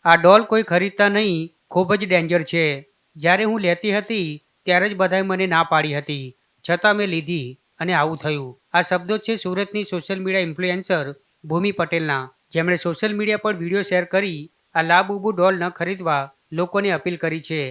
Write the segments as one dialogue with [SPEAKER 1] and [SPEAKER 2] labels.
[SPEAKER 1] આ ડોલ કોઈ ખરીદતા નહીં, ખૂબ જ ડેન્જર છે. જ્યારે હું લેતી હતી ત્યારે જ બધાએ મને ના પાડી હતી, છતાં મેં લીધી અને આવું થયું. આ શબ્દો છે સુરતની સોશિયલ મીડિયા ઇન્ફ્લુએન્સર ભૂમિ પટેલના, જેમણે સોશિયલ મીડિયા પર વિડીયો શેર કરી આ લાબુબુ ડોલ ન ખરીદવા લોકોને અપીલ કરી છે.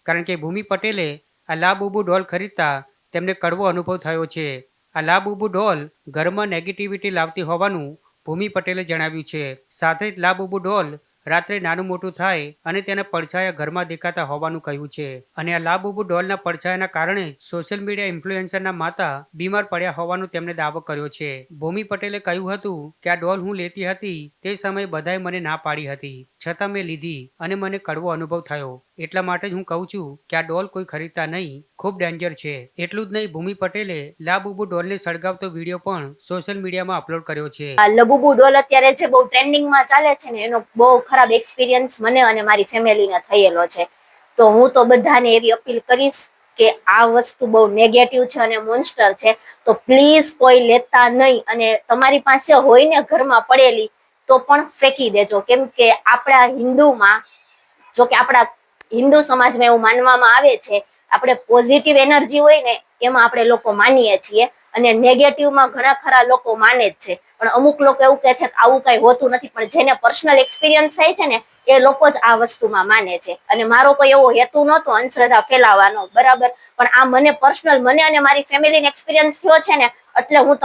[SPEAKER 1] કારણ કે ભૂમિ પટેલે આ લાબુબુ ડોલ ખરીદતા તેમને કડવો અનુભવ થયો છે. આ લાબુબુ ડોલ ઘરમાં નેગેટિવિટી લાવતી હોવાનું ભૂમિ પટેલે જણાવ્યું છે. સાથે જ લાબુબુ ડોલ રાત્રે નાનું મોટું થાય અને તેના પડછાયા ઘરમાં દેખાતા હોવાનું કહ્યું છે. અને આ લાબુબુ ડોલના પડછાયાના કારણે સોશિયલ મીડિયા ઇન્ફ્લુએન્સરના માતા બીમાર પડ્યા હોવાનું તેમણે દાવો કર્યો છે. ભૂમિ પટેલે કહ્યું હતું કે આ ડોલ હું લેતી હતી તે સમયે બધાએ મને ના પાડી હતી, છતાં મેં લીધી અને મને કડવો અનુભવ થયો. એટલા માટે જ હું કહું છું કે આ ડોલ કોઈ ખરીદતા નહીં, ખૂબ ડેન્જર છે. એટલું જ નહીં, ભૂમિ પટેલે લાબુબુ ડોલને સળગાવતો વિડીયો પણ સોશિયલ મીડિયામાં અપલોડ કર્યો છે.
[SPEAKER 2] આ લબુબુ ડોલ અત્યારે જે બહુ ટ્રેન્ડિંગમાં ચાલે છે ને, એનો બહુ ખરાબ એક્સપિરિયન્સ મને અને મારી ફેમિલીને થયેલો છે. તો હું તો બધાને એવી અપીલ કરીશ કે આ વસ્તુ બહુ નેગેટિવ છે અને મોન્સ્ટર છે. તો પ્લીઝ કોઈ લેતા નહીં, અને તમારી પાસે હોય ને ઘરમાં પડેલી તો પણ ફેંકી દેજો. કેમ કે આપણા હિન્દુમાં, જો કે આપણા હિન્દુ સમાજમાં એવું માનવામાં આવે છે, આપણે પોઝિટિવ એનર્જી હોય ને એમાં આપણે લોકો માનીએ છીએ, અને નેગેટિવમાં ઘણા ખરા લોકો માને જ છે. પણ અમુક લોકો એવું કહે છે કે આવું કઈ હોતું નથી, પણ જેને પર્સનલ એક્સપિરિયન્સ થાય છે ને એ લોકો જ આ વસ્તુમાં માને છે. અને મારો કોઈ એવો હેતુ નહોતો અંધશ્રદ્ધા ફેલાવવાનો, બરાબર, પણ આ મને પર્સનલ, મને અને મારી ફેમિલીને એક્સપિરિયન્સ થયો છે ને, એટલે હું